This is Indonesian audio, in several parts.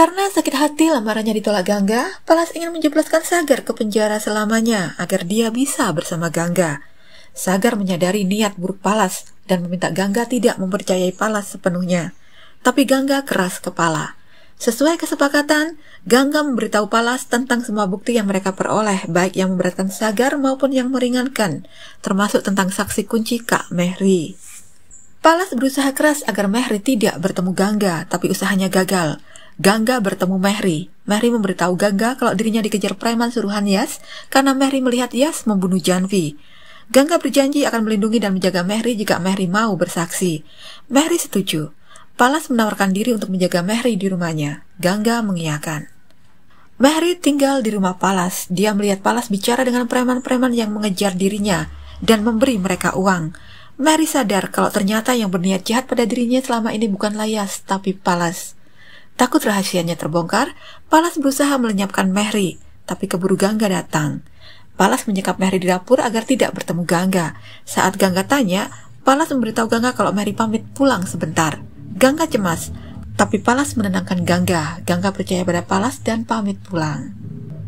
Karena sakit hati lamarannya ditolak Gangga, Palas ingin menjebloskan Sagar ke penjara selamanya agar dia bisa bersama Gangga. Sagar menyadari niat buruk Palas dan meminta Gangga tidak mempercayai Palas sepenuhnya. Tapi Gangga keras kepala. Sesuai kesepakatan, Gangga memberitahu Palas tentang semua bukti yang mereka peroleh, baik yang memberatkan Sagar maupun yang meringankan, termasuk tentang saksi kunci Kak Mehri. Palas berusaha keras agar Mehri tidak bertemu Gangga, tapi usahanya gagal. Gangga bertemu Mehri. Mehri memberitahu Gangga kalau dirinya dikejar preman suruhan Yas karena Mehri melihat Yas membunuh Janvi. Gangga berjanji akan melindungi dan menjaga Mehri jika Mehri mau bersaksi. Mehri setuju. Palas menawarkan diri untuk menjaga Mehri di rumahnya. Gangga mengiyakan. Mehri tinggal di rumah Palas. Dia melihat Palas bicara dengan preman-preman yang mengejar dirinya dan memberi mereka uang. Mehri sadar kalau ternyata yang berniat jahat pada dirinya selama ini bukanlah Yas, tapi Palas. Takut rahasianya terbongkar, Palas berusaha melenyapkan Mehri, tapi keburu Gangga datang. Palas menyekap Mehri di dapur agar tidak bertemu Gangga. Saat Gangga tanya, Palas memberitahu Gangga kalau Mehri pamit pulang sebentar. Gangga cemas, tapi Palas menenangkan Gangga. Gangga percaya pada Palas dan pamit pulang.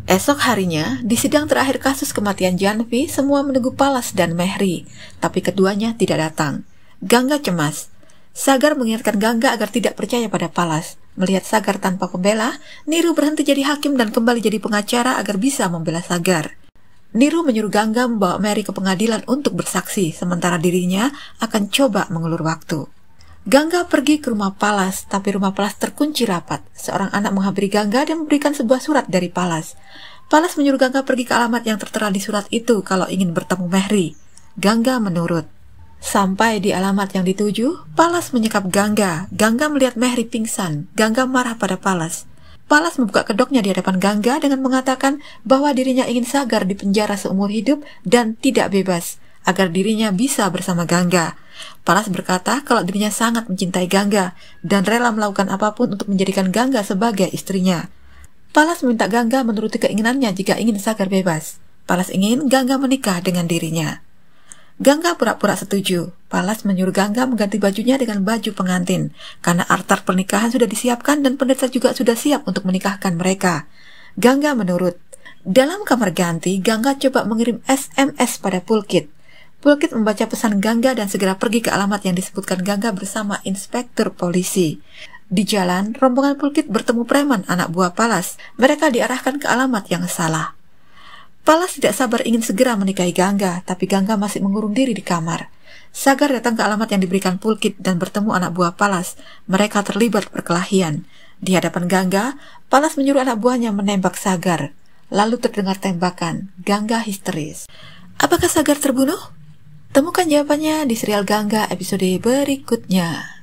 Esok harinya, di sidang terakhir kasus kematian Janvi, semua menunggu Palas dan Mehri, tapi keduanya tidak datang. Gangga cemas. Sagar mengingatkan Gangga agar tidak percaya pada Palas. Melihat Sagar tanpa pembela, Niru berhenti jadi hakim dan kembali jadi pengacara agar bisa membela Sagar. Niru menyuruh Gangga membawa Mehri ke pengadilan untuk bersaksi, sementara dirinya akan coba mengulur waktu. Gangga pergi ke rumah Palas, tapi rumah Palas terkunci rapat. Seorang anak menghampiri Gangga dan memberikan sebuah surat dari Palas. Palas menyuruh Gangga pergi ke alamat yang tertera di surat itu kalau ingin bertemu Mehri. Gangga menurut. Sampai di alamat yang dituju, Palas menyekap Gangga. Gangga melihat Mehri pingsan. Gangga marah pada Palas. Palas membuka kedoknya di hadapan Gangga dengan mengatakan bahwa dirinya ingin Sagar di penjara seumur hidup dan tidak bebas, agar dirinya bisa bersama Gangga. Palas berkata kalau dirinya sangat mencintai Gangga dan rela melakukan apapun untuk menjadikan Gangga sebagai istrinya. Palas meminta Gangga menuruti keinginannya jika ingin Sagar bebas. Palas ingin Gangga menikah dengan dirinya. Gangga pura-pura setuju. Palas menyuruh Gangga mengganti bajunya dengan baju pengantin, karena altar pernikahan sudah disiapkan dan pendeta juga sudah siap untuk menikahkan mereka. Gangga menurut. Dalam kamar ganti, Gangga coba mengirim SMS pada Pulkit. Pulkit membaca pesan Gangga dan segera pergi ke alamat yang disebutkan Gangga bersama inspektur polisi. Di jalan, rombongan Pulkit bertemu preman anak buah Palas. Mereka diarahkan ke alamat yang salah. Palas tidak sabar ingin segera menikahi Gangga, tapi Gangga masih mengurung diri di kamar. Sagar datang ke alamat yang diberikan Pulkit dan bertemu anak buah Palas. Mereka terlibat perkelahian. Di hadapan Gangga, Palas menyuruh anak buahnya menembak Sagar. Lalu terdengar tembakan. Gangga histeris. Apakah Sagar terbunuh? Temukan jawabannya di serial Gangga episode berikutnya.